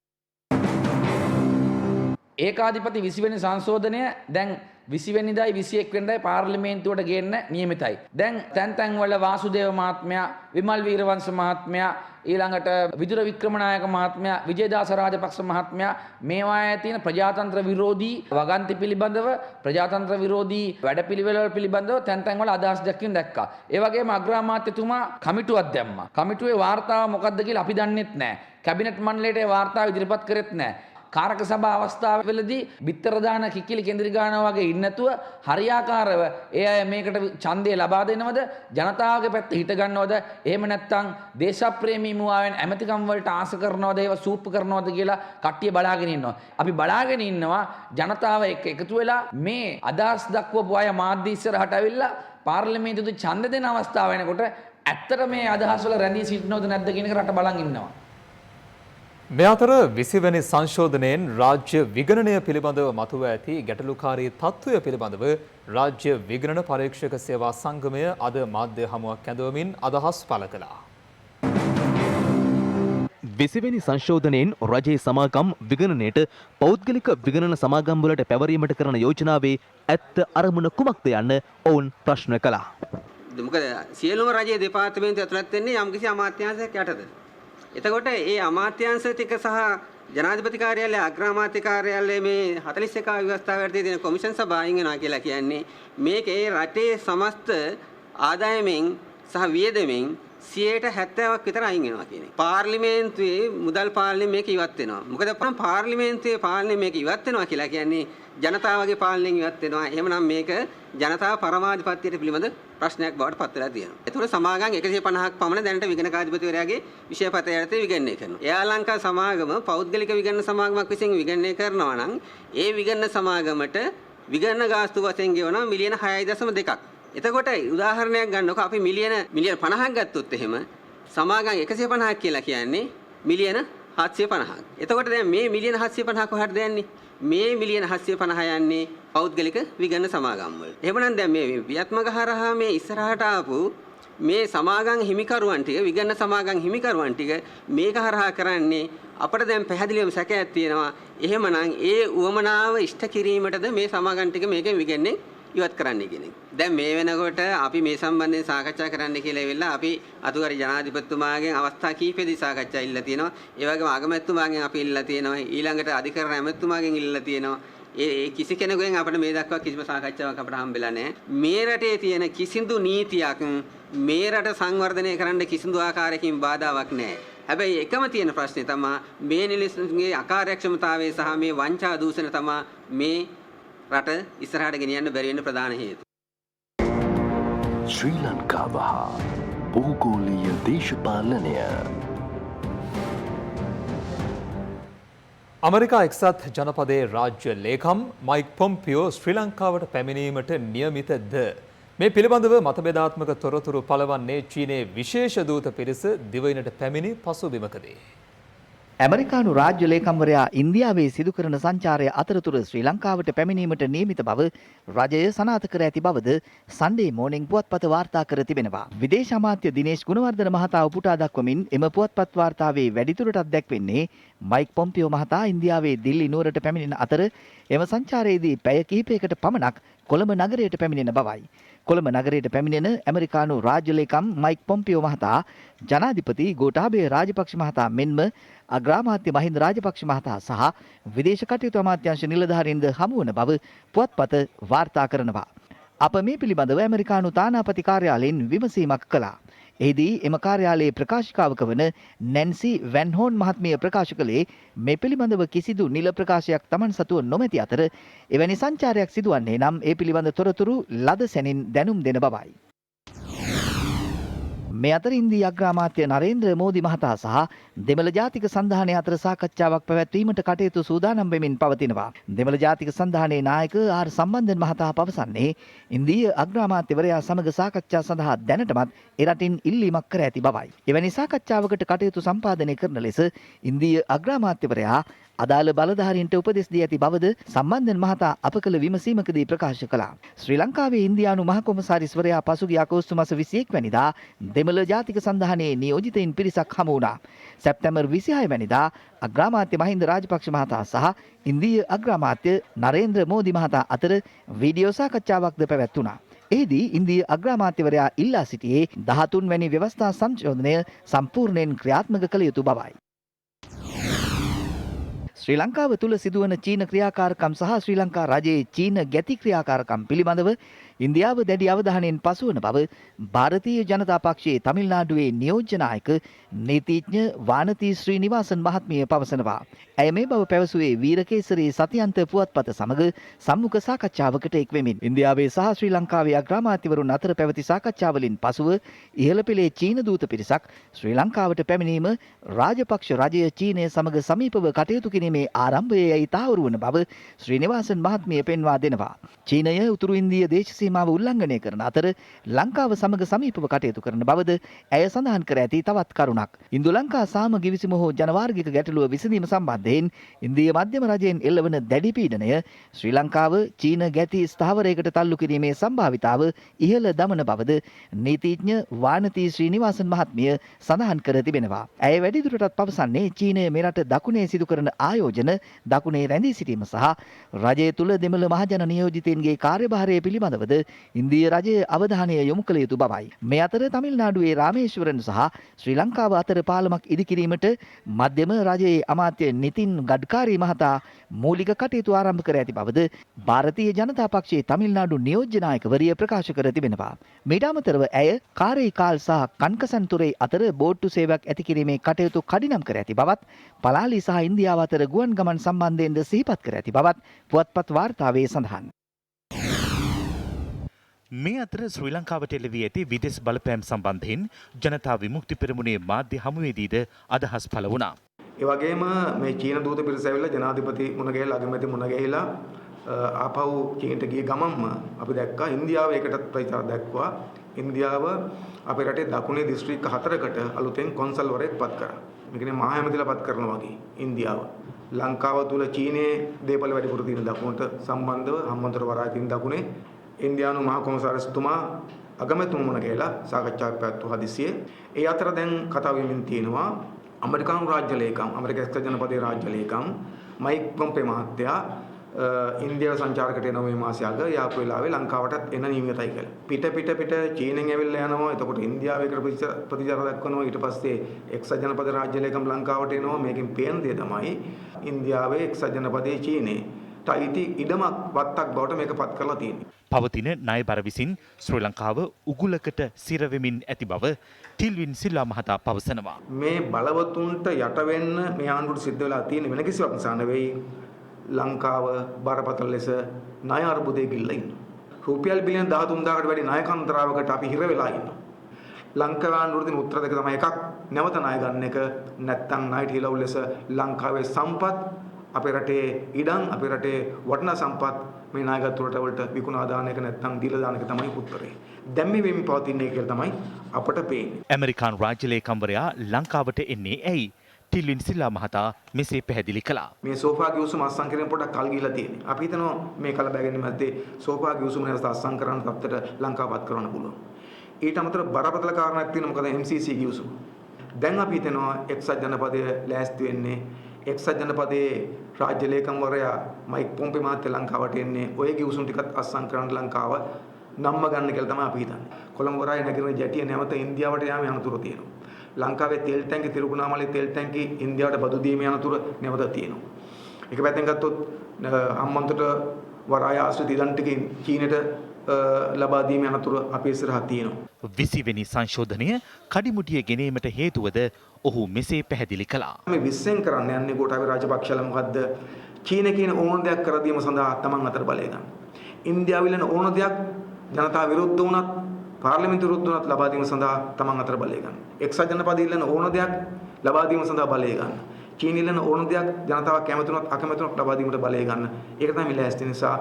ඒකාධිපති 20 වෙනි සංශෝධනය දැන් 20 වෙනිදායි 21 වෙනිදායි පාර්ලිමේන්තුවට ගේන්න නියමිතයි. දැන් තැන් වල වාසුදේව මහත්මයා, විමල් වීරවංශ මහත්මයා, ඊළඟට විදුර වික්‍රමනායක මහත්මයා, විජේදාස රාජපක්ෂ මහත්මයා මේවායේ තියෙන ප්‍රජාතන්ත්‍ර විරෝධී වගන්ති පිළිබඳව, ප්‍රජාතන්ත්‍ර විරෝධී වැඩපිළිවෙළ පිළිබඳව තැන් වල අදහස් දැක්කා. ඒ වගේම අග්‍රාමාත්‍යතුමා කමිටුවක් දැම්මා. කමිටුවේ වාර්තාව මොකක්ද කියලා අපි දන්නෙත් නැහැ. කැබිනට් මණ්ඩලයට ඒ වාර්තාව ඉදිරිපත් කරෙත් නැහැ. කාරක සභා අවස්ථාවවලදී බිත්තර දාන කිකිලි කෙන්ද්‍රි ගානවා වගේ ඉන්නතුව හරියාකාරව ඒ අය මේකට ඡන්දය ලබා දෙනවද, ජනතාවගේ පැත්ත හිට ගන්නවද, එහෙම නැත්නම් දේශප්‍රේමී මුවාවෙන් ඇමතිකම් වලට ආස කරනවද, ඒව සූප් කරනවද කියලා කට්ටිය බලාගෙන ඉන්නවා. අපි බලාගෙන ඉන්නවා ජනතාව එක්ක එකතු වෙලා මේ අදහස් දක්වපු අය මාධ්‍ය ඉස්සරහට ඇවිල්ලා පාර්ලිමේන්තුවේ ඡන්ද දෙන අවස්ථාව වෙනකොට ඇත්තට මේ අදහස් වල රැඳී සිටිනවද නැද්ද කියන එක රට බලන් ඉන්නවා. මේ අතර 20 වෙනි සංශෝධනයෙන් රාජ්‍ය විගණනය පිළිබඳව මතුව ඇති ගැටලුකාරී තත්ත්වය පිළිබඳව රාජ්‍ය විගණන පරීක්ෂක සේවා සංගමය අද මාධ්‍ය හමුවක් ඇඳවමින් අදහස් පළ කළා. 20 වෙනි සංශෝධනයෙන් රජයේ සමාගම් විගණනයට පෞද්ගලික විගණන සමාගම් වලට පැවරීමට කරන යෝජනාවේ ඇත්ත අරමුණ කුමක්ද යන්න ඔවුන් ප්‍රශ්න කළා. මොකද සියලුම රජයේ දෙපාර්තමේන්තු ඇතුළත් වෙන්නේ යම්කිසි අමාත්‍යාංශයක් යටද. එතකොට ඒ අමාත්‍යාංශ ටික සහ ජනාධිපති කාර්යාලය, අග්‍රාමාත්‍ය කාර්යාලය මේ 41 ව්‍යවස්ථාව යටතේ තියෙන කොමිෂන් සභාවෙන් වෙනවා කියලා කියන්නේ මේක ඒ රටේ සමස්ත ආදායමෙන් සහ වියදමෙන් 70%ක් විතර අයින් වෙනවා කියන එක. පාර්ලිමේන්තුවේ මුදල් පාලනය මේක ඉවත් වෙනවා. මොකද පාර්ලිමේන්තුවේ පාලනය මේක ඉවත් වෙනවා කියලා කියන්නේ ජනතාවගේ පාලනයෙන් ඉවත් වෙනවා. එහෙමනම් මේක ජනතාව පරමාධිපත්‍යයට පිළිබඳ ප්‍රශ්නයක් බවට පත් වෙලා තියෙනවා. ඒතකොට සමාගම් 150ක් පමණ දැනට විගණකාධිපතිවරයාගේ විෂයපතය යටතේ විගණනය කරනවා. එයා ලංකා සමාගම පෞද්ගලික විගණන සමාගමක් විසින් විගණනය කරනවා නම් ඒ විගණන සමාගමට විගණන ගාස්තු වශයෙන් ගෙවනවා මිලියන 6.2ක්. එතකොට උදාහරණයක් ගන්නකො අපි මිලියන 50ක් ගත්තොත් එහෙම සමාගම් 150ක් කියලා කියන්නේ මිලියන 750ක්. එතකොට දැන් මේ මිලියන 750 කොහටද යන්නේ? මේ මිලියන 750 යන්නේ පෞද්ගලික විගණන සමාගම් වලට. එහෙමනම් දැන් මේ වියත්මක හරහා මේ ඉස්සරහට ආපු මේ සමාගම් හිමිකරුවන් ටික විගණන සමාගම් හිමිකරුවන් ටික මේක හරහා කරන්නේ අපිට දැන් පැහැදිලිවම සැකයක් තියෙනවා. එහෙමනම් ඒ උවමනාව ඉෂ්ට කිරීමටද මේ සමාගම් ටික මේකෙන් විගණනේ ඉවත් කරන්න කියන එක. දැන් මේ වෙනකොට අපි මේ සම්බන්ධයෙන් සාකච්ඡා කරන්න කියලා ඉවිල්ලා අපි අතුගාරි ජනාධිපතිතුමාගෙන් අවස්ථා කීපෙදී සාකච්ඡා ඉල්ලලා තියෙනවා. ඒ වගේම අගමැතිතුමාගෙන් අපි ඉල්ලලා තියෙනවා. ඊළඟට අධිකරණ ඇමතිතුමාගෙන් ඉල්ලලා තියෙනවා. ඒ කිසි කෙනෙකුගෙන් අපිට මේ දක්වා කිසිම සාකච්ඡාවක් අපිට හම්බෙලා නැහැ. මේ රටේ තියෙන කිසිදු නීතියක් මේ රට සංවර්ධනය කරන්න කිසිදු ආකාරයකින් බාධාවක් නැහැ. හැබැයි එකම තියෙන ප්‍රශ්නේ තමයි මේ නිලුස්ගේ අකාර්යක්ෂමතාවය සහ මේ වංචා දූෂණ තමයි මේ රට ඉස්සරහට ගෙනියන්න බැරි වෙන ප්‍රධාන හේතු. ශ්‍රී ලංකාව හා භූගෝලීය දේශපාලනය. අමරිකා එක්සත් ජනපදයේ රාජ්‍ය ලේකම් මයික් පොම්පියෝ ශ්‍රී ලංකාවට පැමිණීමට නියමිතද? මේ පිළිබඳව මතභේදාත්මක තොරතුරු පළවන්නේ චීනයේ විශේෂ දූත පිරිස දිවයිනට පැමිණි පසුබිමකදී. ඇමරිකානු රාජ්‍ය ලේකම්වරයා ඉන්දියාවේ සිදු කරන සංචාරය අතරතුර ශ්‍රී ලංකාවට පැමිණීමට නියමිත බව රජය සනාථ කර ඇති බවද සන්ඩේ මෝර්නිං පුවත්පත වාර්තා කර තිබෙනවා. විදේශ අමාත්‍ය දිනේෂ් ගුණවර්ධන මහතා උපුටා දක්වමින් එම පුවත්පත් වාර්තාවේ වැඩිදුරටත් දැක්වෙන්නේ මයික් පොම්පියෝ මහතා ඉන්දියාවේ දිල්ලි නුවරට පැමිණෙන අතර එම සංචාරයේදී පැය කිහිපයකට පමණක් කොළඹ නගරයට පැමිණෙන බවයි. කොළඹ නගරයට පැමිණෙන ඇමරිකානු රාජ්‍ය ලේකම් මයික් පොම්පියෝ මහතා ජනාධිපති ගෝඨාභය රාජපක්ෂ මහතා මෙන්ම අග්‍රාමාත්‍ය මහින්ද රාජපක්ෂ මහතා සහ විදේශ කටයුතු අමාත්‍යාංශ නිලධාරීන්ද හමු වන බව පුවත්පත වාර්තා කරනවා. අප මේ පිළිබඳව ඇමරිකානු තානාපති කාර්යාලයෙන් විමසීමක් කළා. එහිදී එම කාර්යාලයේ ප්‍රකාශිකාවක වන නැන්සි වැන්හෝන් මහත්මිය ප්‍රකාශ කළේ මේ පිළිබඳව කිසිදු නිල ප්‍රකාශයක් Taman සතුව නොමැති අතර එවැනි සංචාරයක් සිදුවන්නේ නම් ඒ පිළිබඳ තොරතුරු ලද සැනින් දැනුම් දෙන බවයි. මේ අතර ඉන්දී අග්‍රාමාත්‍ය නරේන්ද්‍ර මෝදි මහතා සහ දෙමළ ජාතික සන්ධානය අතර සාකච්ඡාවක් පැවැත්වීමට කටයුතු සූදානම් වෙමින් පවතිනවා. දෙමළ ජාතික සන්ධානයේ නායක ආර් සම්බන්ධන් මහතා පවසන්නේ ඉන්දීය අග්‍රාමාත්‍යවරයා සමග සාකච්ඡා සඳහා දැනටමත් එරටින් ඉල්ලීමක් කර ඇති බවයි. එවැනි සාකච්ඡාවකට කටයුතු සම්පාදනය කරන ලෙස ඉන්දීය අග්‍රාමාත්‍යවරයා අදාළ බලධාරීන්ට උපදෙස් දී ඇති බවද සම්බන්ධන් මහතා අප කළ විමසීමකදී ප්‍රකාශ කළා. ශ්‍රී ලංකාවේ ඉන්දියානු මහ කොමසාරිස්වරයා පසුගිය අගෝස්තු මාස 21 වැනිදා දෙමළ ජාතික සන්ධානයේ නියෝජිතයින් පිරිසක් හමු වුණා. සැප්තැම්බර් 26 වැනිදා අග්‍රාමාත්‍ය මහින්ද රාජපක්ෂ මහතා සහ ඉන්දීය අග්‍රාමාත්‍ය නරේන්ද්‍ර මෝදි මහතා අතර වීඩියෝ සාකච්ඡාවක්ද පැවැත්වුණා. එහිදී ඉන්දීය අග්‍රාමාත්‍යවරයා ඉල්ලා සිටියේ 13 වැනි ව්‍යවස්ථා සංශෝධනය සම්පූර්ණයෙන් ක්‍රියාත්මක කළ යුතු බවයි. ශ්‍රී ලංකාව තුළ සිදුවන චීන ක්‍රියාකාරකම් සහ ශ්‍රී ලංකා රජයේ චීන ගැති ක්‍රියාකාරකම් පිළිබඳව ඉන්දියාව දැඩි අවධානයෙන් පසුවන බව ಭಾರತೀಯ ජනතා පක්ෂයේ තමිල්නාඩුවේ නියෝජ්‍ය නායක නීතිඥ වානති ශ්‍රීනිවාසන් මහත්මිය පවසනවා. ඇය මේ බව පැවසුවේ වීරකේසරී සතියන්ත පුවත්පත සමග සම්මුඛ සාකච්ඡාවකට එක්වෙමින්. ඉන්දියාවේ සහ ශ්‍රී ලංකාවේ අග්‍රාමාත්‍යවරුන් අතර පැවති සාකච්ඡාවලින් පසුව ඉහළ පෙළේ චීන දූත පිරිසක් ශ්‍රී ලංකාවට පැමිණීම රාජපක්ෂ රජය චීනය සමග සමීපව කටයුතු කිරීමේ ආරම්භයයි තහවුරු වන බව ශ්‍රීනිවාසන් මහත්මිය පෙන්වා දෙනවා. චීනය උතුරු ඉන්දීය දේශ සීමාව උල්ලංඝනය කරන අතර ලංකාව සමග සමීපව කටයුතු කරන බවද ඇය සඳහන් කර ඇති තවත් කරුණක්. ඉන්දු ලංකා සාම ගිවිසුම හෝ ජනවාර්ගික ගැටලුව විසඳීම සම්බන්ධයෙන් ඉන්දීය මධ්‍යම රජයෙන් එල්ලවන දැඩි පීඩනය ශ්‍රී ලංකාව චීන ගැති ස්ථාවරයකට තල්ලු කිරීමේ සම්භාවිතාව ඉහළ දමන බවද නීතිඥ වානති ශ්‍රීනිවාසන් මහත්මිය සඳහන් කර තිබෙනවා. ඇය වැඩිදුරටත් පවසන්නේ චීනය මෙරට දකුණේ සිදු කරන ආයෝජන දකුණේ රැඳී සිටීම සහ රජය තුළ දෙමළ මහජන නියෝජිතයින්ගේ කාර්යභාරය පිළිබඳවද ඉන්දිය රජය අවධානය යොමු කළ යුතු බවයි. මේ අතර තමිල්නාඩුවේ රාමේශ්වරන් සහ ශ්‍රී ලංකාව අතර පාලමක් ඉදිකිරීමට මධ්‍යම රජයේ අමාත්‍ය නිතින් ගඩ්කාරී මහතා මූලික කටයුතු ආරම්භ කර ඇති බවද ಭಾರತೀಯ ජනතා පක්ෂයේ තමිල්නාඩු නියෝජ්‍ය නායකවරිය ප්‍රකාශ කර තිබෙනවා. මීට අමතරව ඇය කාරයිකාල් සහ කන්කසන්තුරේ අතර බෝට්ටු සේවයක් ඇති කිරීමේ කටයුතු කඩිනම් කර ඇති බවත් පලාලි සහ ඉන්දියාව අතර ගුවන් ගමන් සම්බන්ධයෙන්ද සිහිපත් කර ඇති බවත් පුවත්පත් වාර්තාවේ සඳහන්. මේ අතර ශ්‍රී ලංකාවට එළවී ඇති විදෙස් බලපෑම් සම්බන්ධයෙන් ජනතා විමුක්ති පෙරමුණේ මාධ්‍ය හමුවේදීද අදහස් පළ වුණා. ඒ වගේම මේ චීන දූත පිරිස ඇවිල්ලා ජනාධිපති මුණ ගැහිලා අගමැති මුණ ගැහිලා ආපහු චීනට ගිය ගමන්ම අපි දැක්කා ඉන්දියාව ඒකටත් ප්‍රතිචාර දක්වුවා. ඉන්දියාව අපේ රටේ දකුණේ දිස්ත්‍රික්ක 4කට අලුතෙන් කොන්සල්වරයෙක් පත් කරා. මේ කියන්නේ මහා ඇමතිලා පත් කරනවා වගේ ඉන්දියාව. ලංකාව තුල චීනයේ දේපල වැඩිපුර තියෙන දකුණට සම්බන්ධව හම්බන්තොට වරාය තියෙන දකුණේ ඉන්දියානු මහා කොමසාරිස්තුමා අගමැතිතුමා මුණ ගැහිලා සාකච්ඡාවක් පැවැත්වුවා හදිසියේ. ඒ අතර දැන් කතා වෙමින් තියෙනවා අමරිකානු රාජ්‍ය ලේකම් ඇමරිකා එක්සත් ජනපදයේ රාජ්‍ය ලේකම් මයික් පොම්පේ මහත්තයා ඉන්දියාව සංචාරකට එන මේ මාසය අග යාපු වෙලාවේ ලංකාවටත් එන නියමිතයි කියලා. පිට චීනෙන් ඇවිල්ලා යනවා. එතකොට ඉන්දියාවේ ප්‍රතිචාර දක්වනවා. ඊට පස්සේ එක්සත් ජනපද රාජ්‍ය ලේකම් ලංකාවට එනවා. මේකෙන් පේන දේ තමයි ඉන්දියාවේ එක්සත් ජනපදයේ චීනේ තයිති ඉඩමක් වත්තක් බවට මේක පත් කරලා තියෙන්නේ. පවතින ණයබර විසින් ශ්‍රී ලංකාව උගුලකට සිරවෙමින් ඇති බව ටිල්වින් සිල්වා මහතා පවසනවා. මේ බලවතුන්ට යට වෙන්න මේ ආණ්ඩුවට සිද්ධ වෙලා තියෙන වෙන කිසිවක් නිසා නෙවෙයි. ලංකාව බරපතල ලෙස ණය අර්බුදයේ ගිල්ලා ඉන්නවා. රුපියල් බිලියන 13000කට වැඩි ණය කන්දරාවකට අපි හිර වෙලා ඉන්නවා. ලංකාව ආණ්ඩුවට දෙන උත්තර දෙක තමයි එකක් නැවත ණය ගන්න එක නැත්නම් ණයට හිලවු ලෙස ලංකාවේ සම්පත් අපේ රටේ ඉඩම් අපේ රටේ වටිනා සම්පත් මේ නායකත්වයට වලට විකුණා දාන එක නැත්නම් දීලා දාන එක තමයි උත්තරේ. දැන් මේ වෙමින් පවතින්නේ කියලා තමයි අපට පේන්නේ. ඇමරිකානු රාජ්‍ය ලේකම්වරයා ලංකාවට එන්නේ ඇයි? ටිල්වින් සිල්වා මහතා මෙසේ පැහැදිලි කළා. මේ සෝෆා ගිවිසුම අත්සන් කිරීම පොඩ්ඩක් කල් ගිහිලා තියෙන්නේ. අපි හිතනවා මේ කල බැගින්න මැද්දේ සෝෆා ගිවිසුම නැවත අත්සන් කරන්න තත්ත්වයට ලංකාවපත් කරන්න පුළුවන්. ඊට අමතරව බරපතල කාරණයක් තියෙනවා. මොකද MCC ගිවිසුම. දැන් අපි හිතනවා එක්සත් ජනපදයේ ලෑස්ති වෙන්නේ එක්සත් ජනපදයේ රාජ්‍ය ලේකම්වරයා මයික් පොම්පේ මහත්තයා ලංකාවට එන්නේ ඔය ගිවිසුම් ටිකත් අත්සන් කරන්න ලංකාව නම්ම ගන්න කියලා තමයි අපි හිතන්නේ. කොළඹ වරාය නැගිටින ජැටිය නැවත ඉන්දියාවට යාම යනතුරු තියෙනවා. ලංකාවේ තෙල් ටැංකි තිරුකුණාමලේ තෙල් ටැංකි ඉන්දියාවට බදු දීමේ යනතුරු නැවත තියෙනවා. එක පැත්තෙන් ගත්තොත් හම්බන්තොට වරාය ආශ්‍රිත ඉලන් ටික චීනට ලබා දීමේ යනතුරු අපේ ඉස්සරහා තියෙනවා. 20 වෙනි සංශෝධනය කඩිමුඩිය ගෙනීමට හේතුවද ඔහු මෙසේ පැහැදිලි කළා. මේ 20න් කරන්න යන්නේ ගෝඨාභය රාජපක්ෂලා මොකද්ද? චීන කියන ඕන දෙයක් කර දීම සඳහා තමන් අතර බලය ගන්න. ඉන්දියාව විලන ඕන දෙයක් ජනතා විරුද්ධ වුණත් පාර්ලිමේන්තු විරුද්ධ වුණත් ලබා දීම සඳහා තමන් අතර බලය ගන්න. එක්සත් ජනපදයේ ඉල්ලන ඕන දෙයක් ලබා දීම සඳහා බලය ගන්න. චීන ඉල්ලන ඕන දෙයක් ජනතාව කැමති වුණත් අකමැති වුණත් ලබා දීමට බලය ගන්න. ඒක තමයි ලෑස්ති නිසා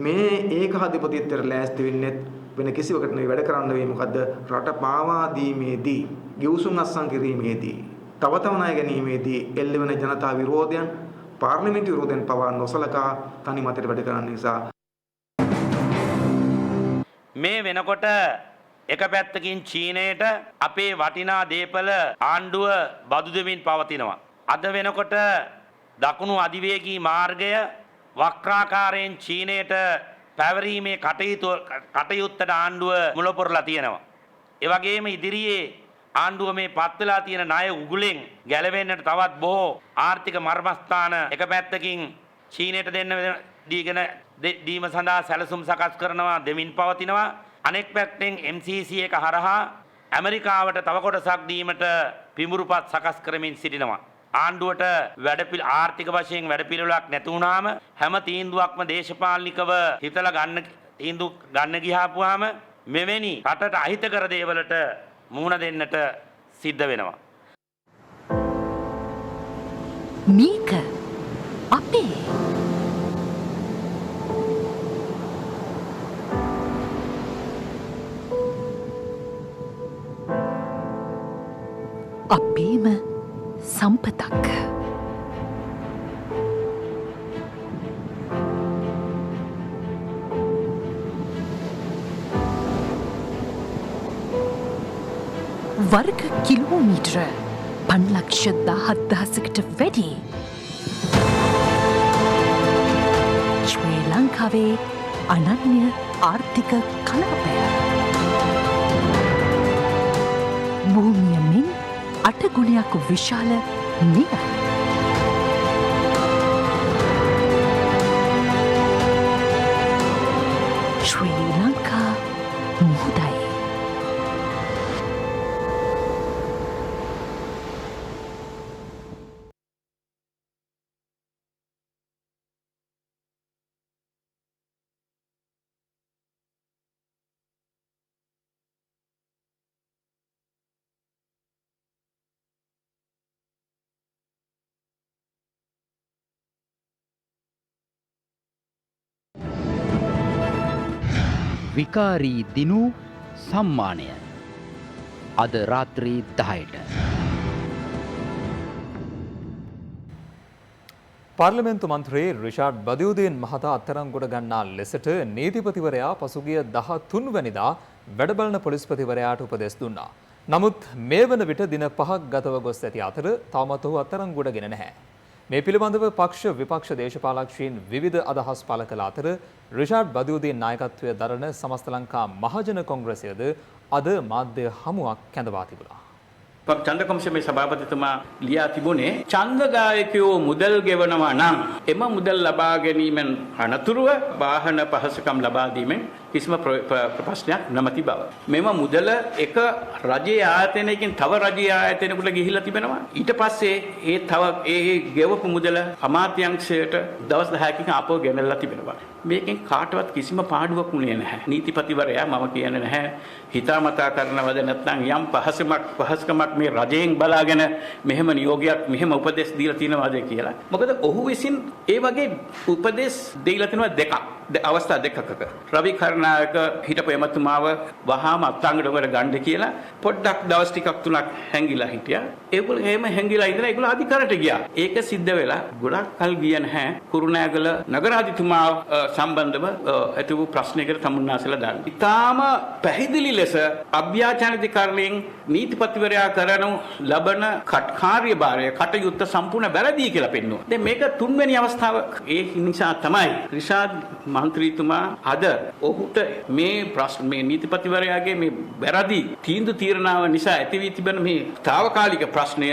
මේ ඒකාධිපතිත්වයට ලෑස්ති වෙන්නේ වෙන කිසිවකට නෙවෙයි වැඩ කරන්න වෙයි. මොකද්ද? රට පාවා දීමේදී ගිවිසුම් අත්සන් කිරීමේදී තව තව ණය ගැනීමේදී එල්ල වෙන ජනතා විරෝධයන් පාර්ලිමේන්තු විරෝධයන් පවා නොසලකා තනි මතයට වැඩ කරන්න නිසා මේ වෙනකොට එක පැත්තකින් චීනයට අපේ වටිනා දේපල ආණ්ඩුව බදු දෙමින් පවතිනවා. අද වෙනකොට දකුණු අධිවේගී මාර්ගය වක්‍රාකාරයෙන් චීනයට පැවරීමේ කටයුත්තට ආණ්ඩුව මුලපොරලා තියෙනවා. ඒ වගේම ඉදිරියේ ආණ්ඩුව මේ පත් වෙලා තියෙන ණය උගුලෙන් ගැලවෙන්නට තවත් බොහෝ ආර්ථික මර්මස්ථාන එක පැත්තකින් චීනයට දීම සඳහා සැලසුම් සකස් කරනවා දෙමින් පවතිනවා. අනෙක් පැත්තෙන් MCC එක හරහා ඇමරිකාවට තව කොටසක් දීමට පිඹුරුපත් සකස් කරමින් සිටිනවා. ආණ්ඩුවට ආර්ථික වශයෙන් වැඩපිළිවෙලක් නැති වුණාම හැම තීන්දුවක්ම දේශපාලනිකව හිතලා ගන්න ගියාපුවාම මෙවැනි රටට අහිතකර දේවලට මුහුණ දෙන්නට සිද්ධ වෙනවා. මේක අපේ අපේම සම්පතක්. වර්ග කිලෝමීටර 5,17,000කට වැඩි ශ්‍රී ලංකාවේ අනන්‍ය ආර්ථික කලාපය. භූමිය මෙන් 8 ගුණයක් විශාල නිල. ශ්‍රී ලංකා මුහුදයි. විකාරී දිනු සම්මානය අද රාත්‍රී 10ට. පාර්ලිමේන්තු මන්ත්‍රී රිෂාඩ් බදියුදීන් මහතා අත්අඩංගුවට ගන්නා ලෙසට නීතිපතිවරයා පසුගිය 13 වැනිදා වැඩබලන පොලිස්පතිවරයාට උපදෙස් දුන්නා. නමුත් මේ වන විට දින 5ක් ගතව ගොස් ඇති අතර තවමත් ඔහු අත්අඩංගුවට ගෙන නැහැ. මේ පිළිබඳව පක්ෂ විපක්ෂ දේශපාලකයන් විවිධ අදහස් පළ කළ අතර රිෂාඩ් බදියුදීන් නායකත්වය දරන සමස්ත ලංකා මහජන කොංග්‍රසයද අද මාධ්‍ය හමුවක් කැඳවා තිබුණා. ඡන්ද කොමිසමේ සභාපතිතුමා ලියා තිබුණේ ඡන්දදායකයෝ මුදල් ගෙවනවා නම් එම මුදල් ලබා ගැනීමෙන් අනතුරුව වාහන පහසුකම් ලබා දීමෙන් කිසිම ප්‍රශ්නයක් නැමැති බව. මෙම මුදල එක රජයේ ආයතනයකින් තව රජයේ ආයතනයකට ගිහිලා තිබෙනවා. ඊට පස්සේ ඒ තව ඒ ගෙවපු මුදල අමාත්‍යාංශයට දවස් 10කින් ආපහු ගෙනල්ලා තිබෙනවා. මේකෙන් කාටවත් කිසිම පාඩුවක් වුණේ නැහැ. නීතිපතිවරයා මම කියන්නේ නැහැ හිතාමතා කරනවද නැත්නම් යම් පහසුකමක් මේ රජයෙන් බලාගෙන මෙහෙම නියෝගයක් මෙහෙම උපදෙස් දීලා තියෙනවද කියලා. මොකද ඔහු විසින් ඒ වගේ උපදෙස් දීලා තියෙනවා දෙකක්. අවස්ථා දෙකක. රවි කරුණායක හිටපු එමතුමාව වහාම අත්අඩංගුවට ගන්න කියලා පොඩ්ඩක් දවස් ටිකක් තුනක් හැංගිලා හිටියා. ඒගොල්ලෝ එහෙම හැංගිලා ඉඳලා ඒගොල්ලෝ අධිකාරයට ගියා. ඒක සිද්ධ වෙලා ගොඩක් කල් ගිය නැහැ. කුරුණෑගල නගරාධිපතිතුමා සම්බන්ධව ඇති වූ ප්‍රශ්නයකට තමුන්නාසලා දාන්න. ඊටාම පැහැදිලි ලෙස අභ්‍යාචාරිකරණයෙන් නීතිපතිවරයා කරනු ලබන කාර්යභාරය කටයුත්ත සම්පූර්ණ වැරදි කියලා පෙන්වනවා. දැන් මේක තුන්වෙනි අවස්ථාව. ඒ නිසා තමයි රිෂාඩ් මන්ත්‍රීතුමා අද ඔහුට මේ ප්‍රශ්න මේ නීතිපතිවරයාගේ මේ වැරදි තීන්දුව තීරණාව නිසා ඇති වී තිබෙන මේ తాවකාලික ප්‍රශ්නය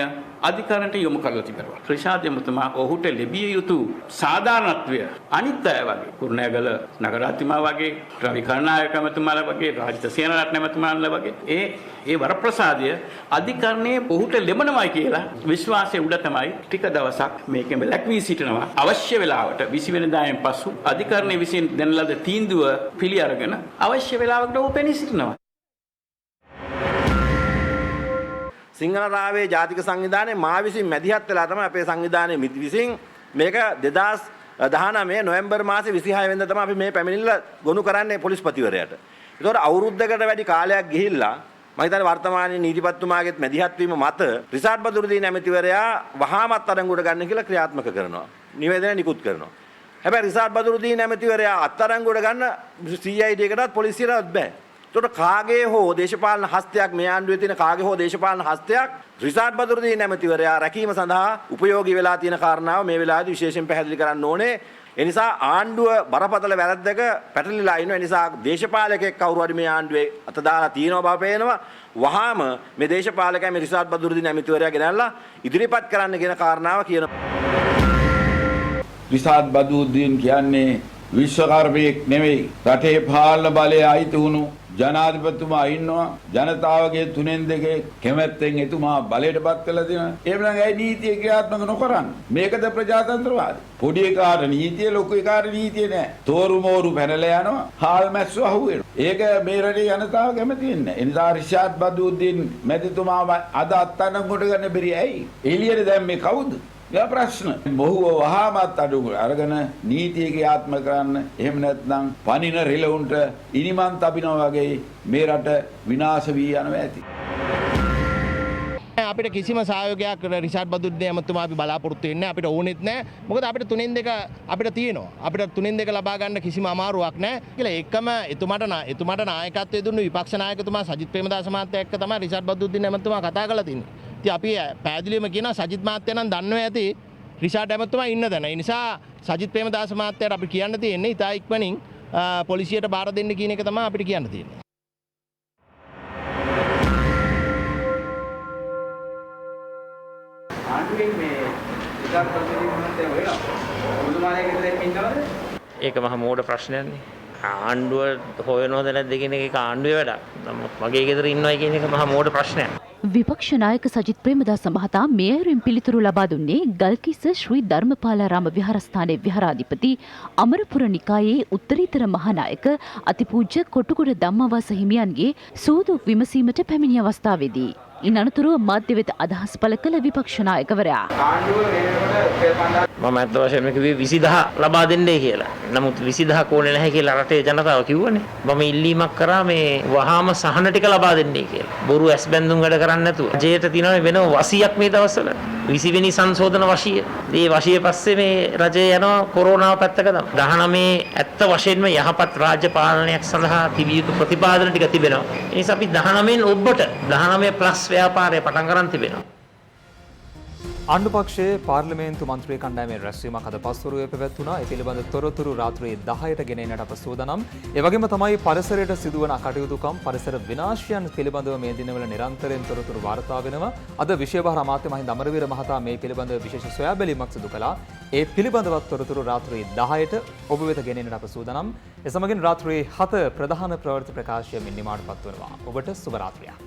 අධිකරණයට යොමු කරලා තිබෙනවා. රිෂාඩ් එමතුමා ඔහුට ලැබිය යුතු සාධාරණත්වය අනිත් අය වගේ කුරුණෑගල නගරාධිපතිතුමා වගේ රවි කරුණායක එමතුමාලා වගේ රාජිත සේනාරත්න එමතුමාලා වගේ ඒ වරප්‍රසාදය අධිකරණයේ ඔහුට ලැබෙනවයි කියලා විශ්වාසය උඩ තමයි ටික දවසක් මේකෙන් ලැක්වී සිටිනවා. අවශ්‍ය වෙලාවට 20 වෙනිදායෙන් පසු අධිකරණයේ විසින් දෙන ලද තීන්දුව පිළි අරගෙන අවශ්‍ය වෙලාවකට ඔහු පෙනී සිටිනවා. සිංහල රාවේ ජාතික සංවිධානයේ මා විසින් මැදිහත් වෙලා තමයි අපේ සංවිධානයේ විසින් මේක 2019 නොවැම්බර් මාසේ 26 වෙනිදා තමයි අපි මේ පැමිණිල්ල ගොනු කරන්නේ පොලිස්පතිවරයාට. ඒතකොට අවුරුද්දකට වැඩි කාලයක් ගිහිල්ලා මම හිතන්නේ වර්තමානයේ නීතිපතිතුමාගේත් මැදිහත් වීම මත රිෂාඩ් බදුරුදීන් ඇමතිවරයා වහාමත් අඩංගුවට ගන්න කියලා ක්‍රියාත්මක කරනවා. නිවේදනය නිකුත් කරනවා. හැබැයි රිෂාඩ් බදුරුදීන් ඇමතිවරයා අත්අඩංගුවට ගන්න CID එකටත් පොලිසියටත් බෑ. ඒකට කාගේ හෝ දේශපාලන හස්තයක් මේ ආණ්ඩුවේ තියෙන කාගේ හෝ දේශපාලන හස්තයක් රිෂාඩ් බදුරුදීන් ඇමතිවරයා රැකීම සඳහා උපයෝගී වෙලා තියෙන කාරණාව මේ වෙලාවේදී විශේෂයෙන් පැහැදිලි කරන්න ඕනේ. ඒ නිසා ආණ්ඩුව බරපතල වැරද්දක පැටලිලා ඉන්නවා. ඒ නිසා දේශපාලකෙක් කවුරු හරි මේ ආණ්ඩුවේ අත දාලා තියෙනවා බව පේනවා. වහාම මේ දේශපාලකයා මේ රිෂාඩ් බදුරුදීන් ඇමතිවරයා ගෙනල්ලා ඉදිරිපත් කරන්න කියන කාරණාව කියනවා. රිෂාඩ් බදුරුදීන් කියන්නේ විශ්වකර්මයෙක් නෙවෙයි. රටේ පාලන බලය අයිති වුණු ජනාධිපතිතුමා ඉන්නවා. ජනතාවගේ 3/2 කැමැත්තෙන් එතුමා බලයටපත් කළා දෙනවා. එහෙම නම් ඇයි නීතිය ක්‍රියාත්මක නොකරන්නේ? මේකද ප්‍රජාතන්ත්‍රවාදී. පොඩි එකාට නීතිය ලොකු එකාට නීතිය නෑ. තෝරු මෝරු පැනලා යනවා. හාල් මැස්සෝ අහුවෙනවා. ඒක මේ රටේ ජනතාව කැමති වෙන්නේ. ඒ නිසා රිෂාඩ් බදුරුදීන් මැතිතුමා අද අත්අඩංගුවට ගන්න බැරි ඇයි? එළියට දැම්මේ කවුද? යා ප්‍රශ්න. මොහුව වහාමත් අඩංගු අරගෙන නීතිය ක්‍රියාත්මක කරන්න. එහෙම නැත්නම් පනින රිලවුන්ට ඉනිමන් තබිනවා වගේ මේ රට විනාශ වී යනවා ඇති. අපිට කිසිම සහයෝගයක් රිෂාඩ් බදුරුදීන් ඇමතුමා අපි බලාපොරොත්තු වෙන්නේ අපිට ඕනෙත් නැහැ. මොකද අපිට 3/2 අපිට තියෙනවා. අපිට 3/2 ලබා ගන්න කිසිම අමාරුවක් නැහැ. කියලා එකම එතුමාට නායකත්වයේ දුන්නු විපක්ෂ නායකතුමා සජිත් ප්‍රේමදාස මහත්තයා එක්ක තමයි රිෂාඩ් බදුරුදීන් ඇමතුමා කතා කරලා තින්නේ. ඉතින් අපි පැහැදිලිවම කියනවා සජිත් මහත්තයා නම් දන්නවා ඇති රිෂාඩ් ඇමතුමා ඉන්න තැන. ඒ නිසා සජිත් ප්‍රේමදාස මහත්තයාට අපි කියන්න තියෙන්නේ ඉතා ඉක්මනින් පොලිසියට බාර දෙන්න කියන එක තමයි අපිට කියන්න තියෙන්නේ. ඒක මහ මෝඩ ප්‍රශ්නයක්නේ. ආණ්ඩුව හොයනවද නැද්ද කියන එක ආණ්ඩුවේ වැඩක්. නමුත් මගේ ගෙදර ඉන්නවයි කියන එක මහ මෝඩ ප්‍රශ්නයක්. විපක්ෂ නායක සජිත් ප්‍රේමදාස මහතා මේ අයුරින් පිළිතුරු ලබා දුන්නේ ගල්කිස්ස ශ්‍රී ධර්මපාලාරාම විහාරස්ථානයේ විහාරාධිපති අමරපුර නිකායේ උත්තරීතර මහානායක අතිපූජ්‍ය කොටුගොඩ ධම්මවාස හිමියන්ගේ සූදු විමසීමට පැමිණි අවස්ථාවේදී ඉන් අනතුරුව මාධ්‍ය වෙත අදහස් පළ කළ විපක්ෂ නායකවරයා මම අත් වශයෙන්ම කිව්වේ 20000 ලබා දෙන්නයි කියලා. නමුත් 20000 ඕනේ නැහැ කියලා රටේ ජනතාව කිව්වනේ. මම ඉල්ලීමක් කරා මේ වහාම සහන ටික ලබා දෙන්නයි කියලා. බොරු ඇස් බැඳුම් වැඩ කරන්නේ නැතුව. ජේට තියෙනවා වෙනම වසියක් මේ දවස්වල. 20 වෙනි සංශෝධන වශිය. මේ වශිය පස්සේ මේ රජය යනවා කොරෝනාව පැත්තක දාන්න. 19 ඇත්ත වශයෙන්ම යහපත් රාජ්‍ය පාලනයක් සඳහා තිබිය යුතු ප්‍රතිපාදන ටික තිබෙනවා. ඒ නිසා අපි 19න් ඔබට 19 ප්ලස් ව්‍යාපාරය පටන් ගන්න තිබෙනවා. ආණ්ඩු පක්ෂයේ පාර්ලිමේන්තු මන්ත්‍රී කණ්ඩායමේ රැස්වීමක් අද පස්වරුවේ පැවැත්වුණා. ඒ පිළිබඳ තොරතුරු රාත්‍රියේ 10ට ගෙන එන්නට අප සූදානම්. ඒ වගේම තමයි පරිසරයට සිදුවන කටයුතුකම් පරිසර විනාශයන් පිළිබඳව මේ දිනවල නිරන්තරයෙන් තොරතුරු වාර්තා වෙනවා. අද විශේෂ අමාත්‍ය මහින්ද අමරවීර මහතා මේ පිළිබඳව විශේෂ සොයා බැලීමක් සිදු කළා. ඒ පිළිබඳවත් තොරතුරු රාත්‍රියේ 10ට ඔබ වෙත ගෙන එන්නට අප සූදානම්. ඒ සමගින් රාත්‍රියේ 7 ප්‍රධාන ප්‍රවෘත්ති ප්‍රකාශය මින් නිමාඩපත් වෙනවා. ඔබට සුබ රාත්‍රියක්.